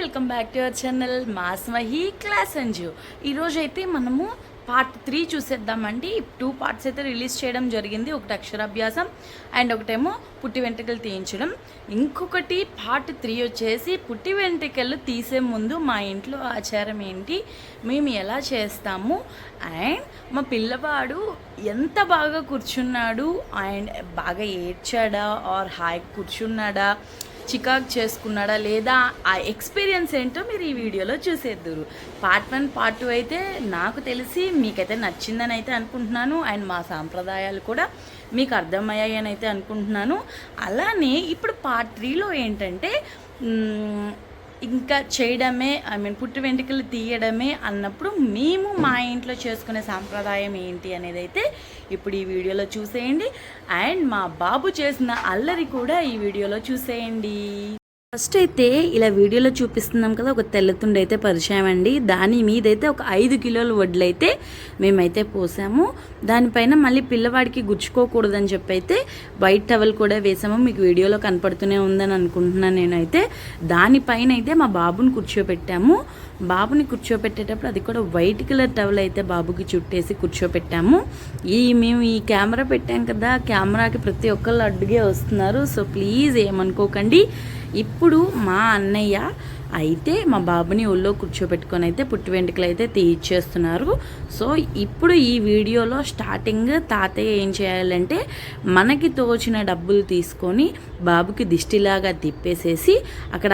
Welcome back to our channel MOS Mahi class Anju. ఈరోజు అయితే మనము పార్ట్ 3 చూసేద్దామండి. 2 పార్ట్స్ అయితే రిలీజ్ చేయడం జరిగింది. ఒకటి అక్షరాభ్యాసం అండ్ ఒకటేమో పుట్టి వెంట్రుకలు తీయించడం. ఇంకొకటి పార్ట్ 3 వచ్చేసి పుట్టి వెంట్రుకలు తీసే ముందు మా ఇంట్లో ఆచారం ఏంటి, మేము ఎలా చేస్తాము, అండ్ మా పిల్లవాడు ఎంత బాగా కూర్చున్నాడు అండ్ బాగా ఏడ్చాడా ఆర్ హాయిగా కూర్చున్నాడా, చికాకు చేసుకున్నాడా లేదా, ఆ ఎక్స్పీరియన్స్ ఏంటో మీరు ఈ వీడియోలో చూసేద్దురు. పార్ట్ 1 పార్ట్ 2 అయితే నాకు తెలిసి మీకైతే నచ్చిందని అయితే అనుకుంటున్నాను. అండ్ మా సాంప్రదాయాలు కూడా మీకు అర్థమయ్యాయి అని అయితే అనుకుంటున్నాను. అలానే ఇప్పుడు పార్ట్ 3లో ఏంటంటే ఇంకా చేయడమే, పుట్టి వెంట్రుకలు తీయడమే అన్నప్పుడు మేము మా ఇంట్లో చేసుకునే సాంప్రదాయం ఏంటి అనేది అయితే ఇప్పుడు ఈ వీడియోలో చూసేయండి. అండ్ మా బాబు చేసిన అల్లరి కూడా ఈ వీడియోలో చూసేయండి. ఫస్ట్ అయితే ఇలా వీడియోలో చూపిస్తున్నాం కదా, ఒక తెల్లతుండి అయితే పరిచయం అండి. దాని మీదైతే ఒక 5 కిలోల వడ్లు అయితే మేమైతే పోసాము. దానిపైన మళ్ళీ పిల్లవాడికి గుచ్చుకోకూడదని చెప్పి అయితే వైట్ టవల్ కూడా వేసాము. మీకు వీడియోలో కనపడుతూనే ఉందని అనుకుంటున్నాను నేనైతే. దానిపైన అయితే మా బాబుని కూర్చోపెట్టాము. బాబుని కూర్చోపెట్టేటప్పుడు అది కూడా వైట్ కలర్ టవల్ అయితే బాబుకి చుట్టేసి కూర్చోపెట్టాము. మేము ఈ కెమెరా పెట్టాం కదా, కెమెరాకి ప్రతి ఒక్కళ్ళు అడ్డుగే వస్తున్నారు. సో ప్లీజ్ ఏమనుకోకండి. ఇప్పుడు మా అన్నయ్య అయితే మా బాబుని ఒళ్ళో కూర్చోబెట్టుకొని అయితే పుట్టి వెంట్రుకలు అయితే తీయించేస్తున్నారు. సో ఇప్పుడు ఈ వీడియోలో స్టార్టింగ్ తాతయ్య ఏం చేయాలంటే మనకి తోచిన డబ్బులు తీసుకొని బాబుకి దిష్టిలాగా తిప్పేసేసి అక్కడ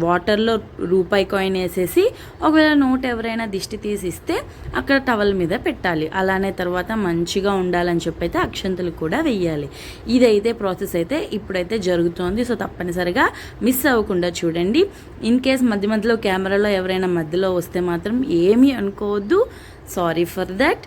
వాటర్లో రూపాయి కాయిన్ వేసేసి ఒకవేళ నోట్ ఎవరైనా దిష్టి తీసిస్తే అక్కడ టవల్ మీద పెట్టాలి. అలానే తర్వాత మంచిగా ఉండాలని చెప్పి అయితే అక్షంతలు కూడా వెయ్యాలి. ఇదైతే ప్రాసెస్ అయితే ఇప్పుడైతే జరుగుతోంది. సో తప్పనిసరిగా మిస్ అవ్వకుండా చూడండి. ఇన్ కేస్ మధ్య మధ్యలో కెమెరాలో ఎవరైనా మధ్యలో వస్తే మాత్రం ఏమీ అనుకోవద్దు. Sorry for that.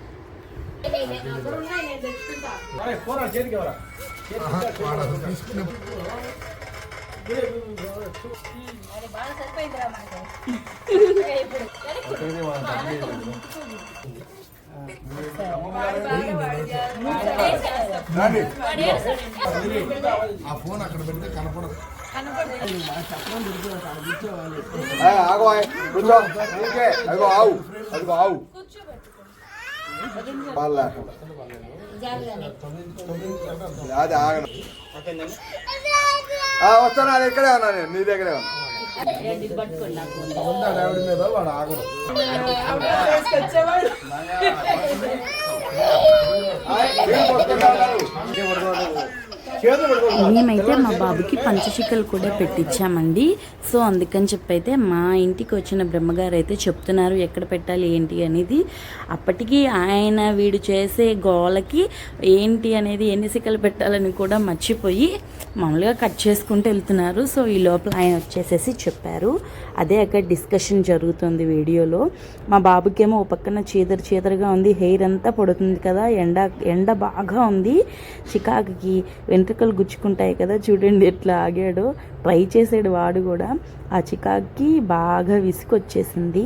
ఫోన్ అక్కడ పెడితే కనపడదు. వస్తాను, అది ఇక్కడే ఉన్నా, నేను నీ దగ్గరే ఉన్నా. ఆవిడ మీద వాడు ఆగడు. మేమైతే మా బాబుకి పంచశిఖలు కూడా పెట్టించామండి. సో అందుకని చెప్పైతే మా ఇంటికి వచ్చిన బ్రహ్మగారు అయితే చెప్తున్నారు ఎక్కడ పెట్టాలి ఏంటి అనేది. అప్పటికి ఆయన వీడు చేసే గోలకి ఏంటి అనేది ఎన్ని శిఖలు పెట్టాలని కూడా మర్చిపోయి మామూలుగా కట్ చేసుకుంటూ వెళ్తున్నారు. సో ఈ లోపల ఆయన వచ్చేసేసి చెప్పారు. అదే అక్కడ డిస్కషన్ జరుగుతుంది వీడియోలో. మా బాబుకేమో ఓ పక్కన చీదరగా ఉంది, హెయిర్ అంతా పడుతుంది కదా, ఎండ బాగా ఉంది, చికాకుకి వెంట్రుకలు గుచ్చుకుంటాయి కదా, చూడండి ఎట్లా ఆగాడో. ట్రై చేసాడు వాడు కూడా. ఆ చికాకి బాగా విసుకొచ్చేసింది.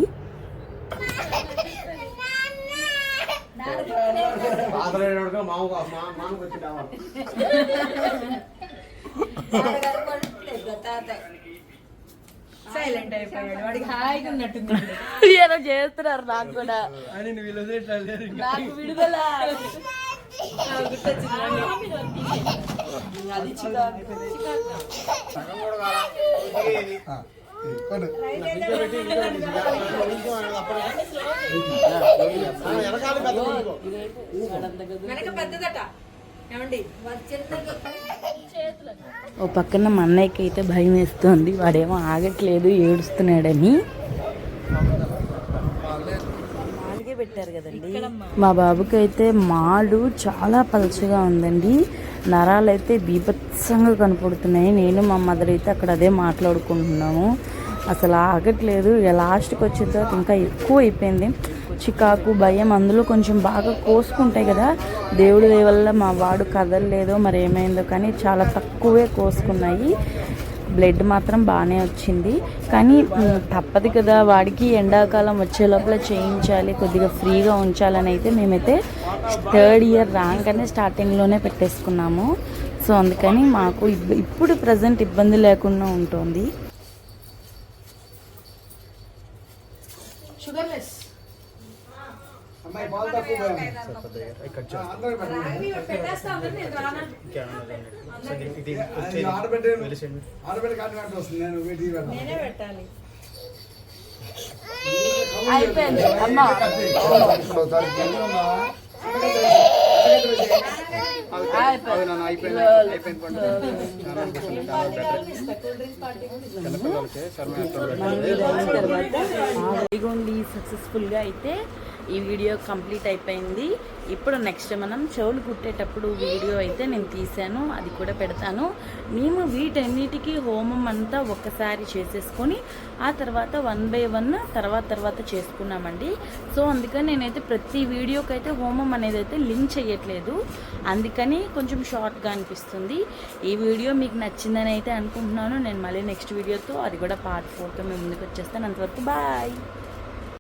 సైలెంట్ అయిపోయాడు, వాడికి హాయిగా ఉన్నట్టుంది. ఏదో చేస్తున్నారు నాకు కూడా, నాకు విడుదల. ఓ పక్కన మా అన్నయ్యకి అయితే భయం వేస్తుంది. వాడేమో ఆగట్లేదు, ఏడుస్తున్నాడని. పెట్టారు కదండి. మా బాబుకి అయితే మాడు చాలా పలచగా ఉందండి. నరాలు అయితే బీభత్సంగా కనపడుతున్నాయి. నేను మా మదర్ అయితే అక్కడ అదే మాట్లాడుకుంటున్నాము. అసలు ఆగట్లేదు. లాస్ట్కి వచ్చిన తర్వాత ఇంకా ఎక్కువ అయిపోయింది. చికాకు, భయం, అందులో కొంచెం బాగా కోసుకుంటాయి కదా. దేవుడి దయ వల్ల మా వాడు కదలలేదో మరి ఏమైందో కానీ చాలా తక్కువే కోసుకున్నాయి. బ్లడ్ మాత్రం బాగానే వచ్చింది. కానీ తప్పదు కదా, వాడికి ఎండాకాలం వచ్చే లోపల చేయించాలి, కొద్దిగా ఫ్రీగా ఉంచాలని అయితే మేమైతే 3rd ఇయర్ రాగానే స్టార్టింగ్లోనే పెట్టేసుకున్నాము. సో అందుకని మాకు ఇప్పుడు ప్రజెంట్ ఇబ్బంది లేకుండా ఉంటుంది. షుగర్ లెస్ అమ్మాయి పాలు తక్కువ పోయాము. అందరూ పెట్టండి. అది ఆడబెట్టే కాంట్రాక్ట్ వస్తుంది. నేను వెయిట్ పెడతాను. నేనే పెట్టాలి. అయిపోయింది అమ్మ. ఇదిగోండి సక్సెస్ఫుల్గా అయితే ఈ వీడియో కంప్లీట్ అయిపోయింది. ఇప్పుడు నెక్స్ట్ మనం చెవులు కుట్టేటప్పుడు వీడియో అయితే నేను తీసాను, అది కూడా పెడతాను. మేము వీటన్నిటికీ హోమం అంతా ఒక్కసారి చేసేసుకొని ఆ తర్వాత 1 by 1 తర్వాత చేసుకున్నామండి. సో అందుకని నేనైతే ప్రతి వీడియోకి అయితే హోమం అనేది అయితే లింక్ చేయట్లేదు, అందుకని కొంచెం షార్ట్గా అనిపిస్తుంది. ఈ వీడియో మీకు నచ్చిందని అయితే అనుకుంటున్నాను. నేను మళ్ళీ నెక్స్ట్ వీడియోతో, అది కూడా పార్ట్ 4తో మేము ముందుకు వచ్చేస్తాను. అంతవరకు బాయ్.